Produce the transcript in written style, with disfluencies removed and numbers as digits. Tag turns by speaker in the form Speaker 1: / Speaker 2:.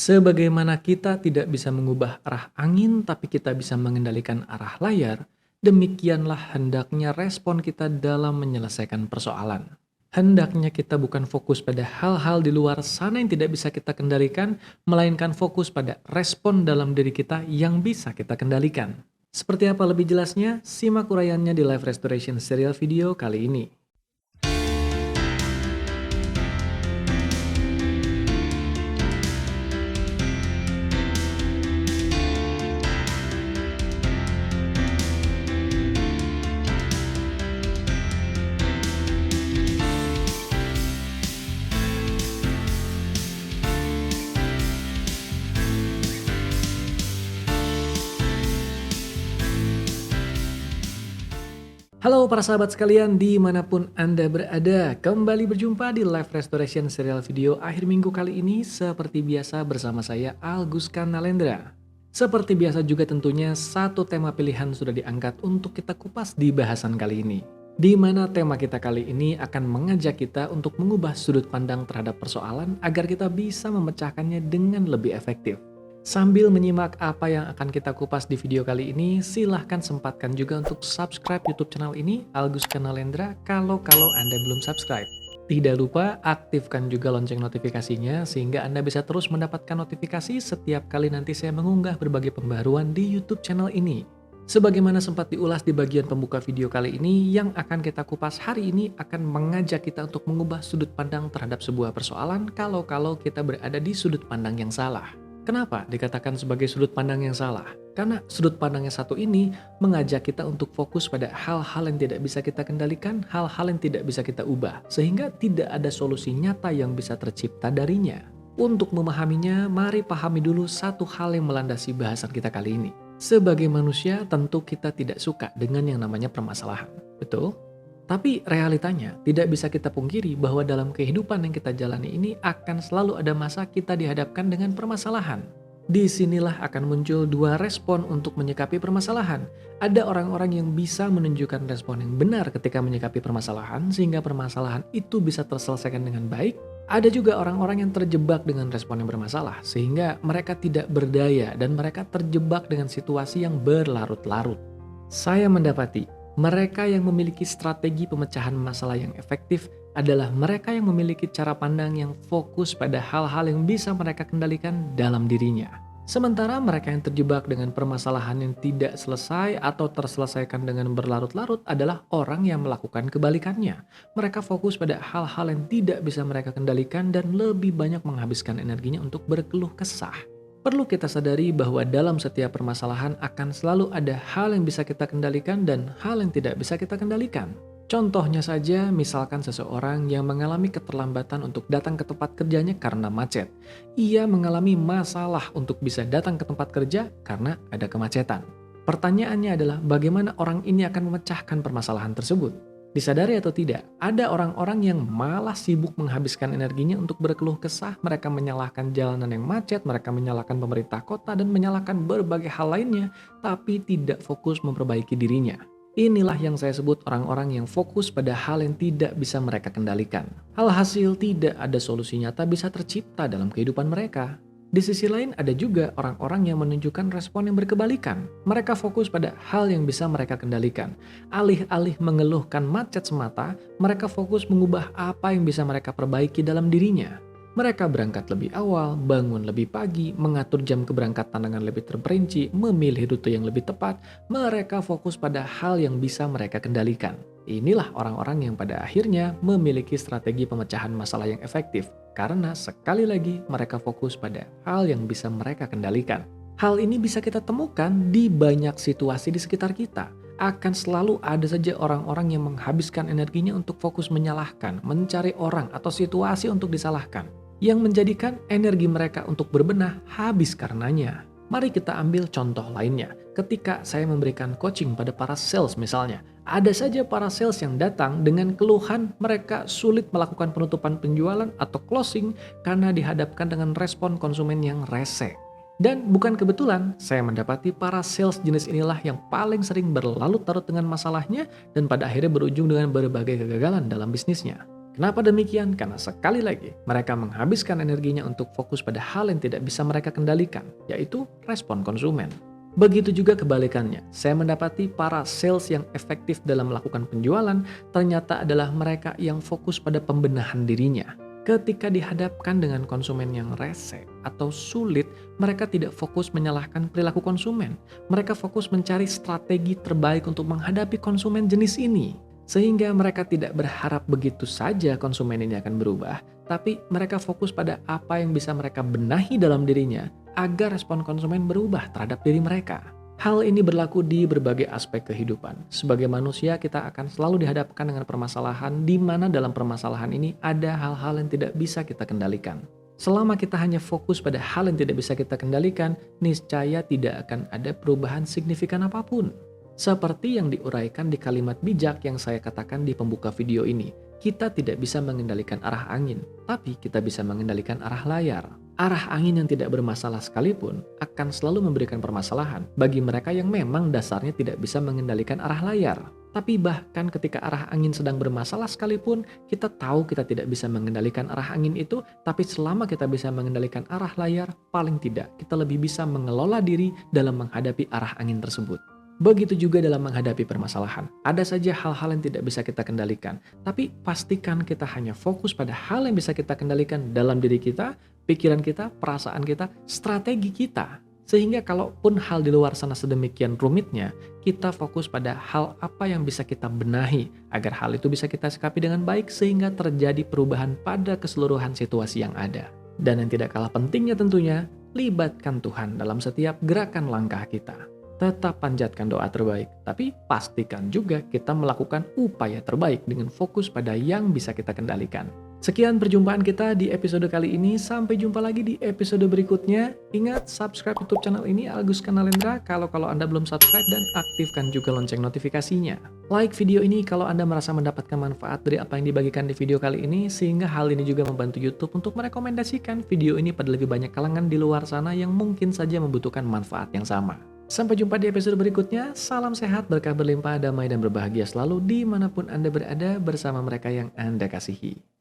Speaker 1: Sebagaimana kita tidak bisa mengubah arah angin, tapi kita bisa mengendalikan arah layar, demikianlah hendaknya respon kita dalam menyelesaikan persoalan. Hendaknya kita bukan fokus pada hal-hal di luar sana yang tidak bisa kita kendalikan, melainkan fokus pada respon dalam diri kita yang bisa kita kendalikan. Seperti apa lebih jelasnya? Simak uraiannya di live restoration serial video kali ini. Halo para sahabat sekalian dimanapun Anda berada, kembali berjumpa di live restoration serial video akhir minggu kali ini seperti biasa bersama saya Alguska Nalendra. Seperti biasa juga tentunya satu tema pilihan sudah diangkat untuk kita kupas di bahasan kali ini. Di mana tema kita kali ini akan mengajak kita untuk mengubah sudut pandang terhadap persoalan agar kita bisa memecahkannya dengan lebih efektif. Sambil menyimak apa yang akan kita kupas di video kali ini, silahkan sempatkan juga untuk subscribe YouTube channel ini, Alguska Nalendra, kalau Anda belum subscribe. Tidak lupa aktifkan juga lonceng notifikasinya, sehingga Anda bisa terus mendapatkan notifikasi setiap kali nanti saya mengunggah berbagai pembaruan di YouTube channel ini. Sebagaimana sempat diulas di bagian pembuka video kali ini, yang akan kita kupas hari ini akan mengajak kita untuk mengubah sudut pandang terhadap sebuah persoalan kalau kita berada di sudut pandang yang salah. Kenapa dikatakan sebagai sudut pandang yang salah? Karena sudut pandang yang satu ini mengajak kita untuk fokus pada hal-hal yang tidak bisa kita kendalikan, hal-hal yang tidak bisa kita ubah, sehingga tidak ada solusi nyata yang bisa tercipta darinya. Untuk memahaminya, mari pahami dulu satu hal yang melandasi bahasan kita kali ini. Sebagai manusia, tentu kita tidak suka dengan yang namanya permasalahan. Betul? Tapi realitanya tidak bisa kita pungkiri bahwa dalam kehidupan yang kita jalani ini akan selalu ada masa kita dihadapkan dengan permasalahan. Disinilah akan muncul dua respon untuk menyikapi permasalahan. Ada orang-orang yang bisa menunjukkan respon yang benar ketika menyikapi permasalahan sehingga permasalahan itu bisa terselesaikan dengan baik. Ada juga orang-orang yang terjebak dengan respon yang bermasalah sehingga mereka tidak berdaya dan mereka terjebak dengan situasi yang berlarut-larut. Saya mendapati mereka yang memiliki strategi pemecahan masalah yang efektif adalah mereka yang memiliki cara pandang yang fokus pada hal-hal yang bisa mereka kendalikan dalam dirinya. Sementara mereka yang terjebak dengan permasalahan yang tidak selesai atau terselesaikan dengan berlarut-larut adalah orang yang melakukan kebalikannya. Mereka fokus pada hal-hal yang tidak bisa mereka kendalikan dan lebih banyak menghabiskan energinya untuk berkeluh kesah. Perlu kita sadari bahwa dalam setiap permasalahan akan selalu ada hal yang bisa kita kendalikan dan hal yang tidak bisa kita kendalikan. Contohnya saja, misalkan seseorang yang mengalami keterlambatan untuk datang ke tempat kerjanya karena macet. Ia mengalami masalah untuk bisa datang ke tempat kerja karena ada kemacetan. Pertanyaannya adalah bagaimana orang ini akan memecahkan permasalahan tersebut? Disadari atau tidak, ada orang-orang yang malah sibuk menghabiskan energinya untuk berkeluh kesah, mereka menyalahkan jalanan yang macet, mereka menyalahkan pemerintah kota, dan menyalahkan berbagai hal lainnya, tapi tidak fokus memperbaiki dirinya. Inilah yang saya sebut orang-orang yang fokus pada hal yang tidak bisa mereka kendalikan. Alhasil tidak ada solusi nyata bisa tercipta dalam kehidupan mereka. Di sisi lain ada juga orang-orang yang menunjukkan respon yang berkebalikan. Mereka fokus pada hal yang bisa mereka kendalikan. Alih-alih mengeluhkan macet semata, mereka fokus mengubah apa yang bisa mereka perbaiki dalam dirinya. Mereka berangkat lebih awal, bangun lebih pagi, mengatur jam keberangkatan dengan lebih terperinci, memilih rute yang lebih tepat. Mereka fokus pada hal yang bisa mereka kendalikan. Inilah orang-orang yang pada akhirnya memiliki strategi pemecahan masalah yang efektif. Karena sekali lagi mereka fokus pada hal yang bisa mereka kendalikan. Hal ini bisa kita temukan di banyak situasi di sekitar kita. Akan selalu ada saja orang-orang yang menghabiskan energinya untuk fokus menyalahkan, mencari orang atau situasi untuk disalahkan. Yang menjadikan energi mereka untuk berbenah habis karenanya. Mari kita ambil contoh lainnya. Ketika saya memberikan coaching pada para sales misalnya, ada saja para sales yang datang dengan keluhan mereka sulit melakukan penutupan penjualan atau closing karena dihadapkan dengan respon konsumen yang rese. Dan bukan kebetulan, saya mendapati para sales jenis inilah yang paling sering berlarut-larut dengan masalahnya dan pada akhirnya berujung dengan berbagai kegagalan dalam bisnisnya. Kenapa demikian? Karena sekali lagi, mereka menghabiskan energinya untuk fokus pada hal yang tidak bisa mereka kendalikan, yaitu respon konsumen. Begitu juga kebalikannya, saya mendapati para sales yang efektif dalam melakukan penjualan ternyata adalah mereka yang fokus pada pembenahan dirinya. Ketika dihadapkan dengan konsumen yang rese atau sulit, mereka tidak fokus menyalahkan perilaku konsumen. Mereka fokus mencari strategi terbaik untuk menghadapi konsumen jenis ini. Sehingga mereka tidak berharap begitu saja konsumen ini akan berubah, tapi mereka fokus pada apa yang bisa mereka benahi dalam dirinya agar respon konsumen berubah terhadap diri mereka. Hal ini berlaku di berbagai aspek kehidupan. Sebagai manusia, kita akan selalu dihadapkan dengan permasalahan di mana dalam permasalahan ini ada hal-hal yang tidak bisa kita kendalikan. Selama kita hanya fokus pada hal yang tidak bisa kita kendalikan, niscaya tidak akan ada perubahan signifikan apapun. Seperti yang diuraikan di kalimat bijak yang saya katakan di pembuka video ini, kita tidak bisa mengendalikan arah angin, tapi kita bisa mengendalikan arah layar. Arah angin yang tidak bermasalah sekalipun akan selalu memberikan permasalahan bagi mereka yang memang dasarnya tidak bisa mengendalikan arah layar. Tapi bahkan ketika arah angin sedang bermasalah sekalipun, kita tahu kita tidak bisa mengendalikan arah angin itu, tapi selama kita bisa mengendalikan arah layar, paling tidak kita lebih bisa mengelola diri dalam menghadapi arah angin tersebut. Begitu juga dalam menghadapi permasalahan. Ada saja hal-hal yang tidak bisa kita kendalikan, tapi pastikan kita hanya fokus pada hal yang bisa kita kendalikan dalam diri kita, pikiran kita, perasaan kita, strategi kita. Sehingga kalaupun hal di luar sana sedemikian rumitnya, kita fokus pada hal apa yang bisa kita benahi, agar hal itu bisa kita sikapi dengan baik sehingga terjadi perubahan pada keseluruhan situasi yang ada. Dan yang tidak kalah pentingnya tentunya, libatkan Tuhan dalam setiap gerakan langkah kita. Tetap panjatkan doa terbaik, tapi pastikan juga kita melakukan upaya terbaik dengan fokus pada yang bisa kita kendalikan. Sekian perjumpaan kita di episode kali ini, sampai jumpa lagi di episode berikutnya. Ingat, subscribe YouTube channel ini Agus Kanalendra kalau Anda belum subscribe, dan aktifkan juga lonceng notifikasinya. Like video ini kalau Anda merasa mendapatkan manfaat dari apa yang dibagikan di video kali ini, sehingga hal ini juga membantu YouTube untuk merekomendasikan video ini pada lebih banyak kalangan di luar sana yang mungkin saja membutuhkan manfaat yang sama. Sampai jumpa di episode berikutnya. Salam sehat, berkah berlimpah, damai dan berbahagia selalu dimanapun Anda berada bersama mereka yang Anda kasihi.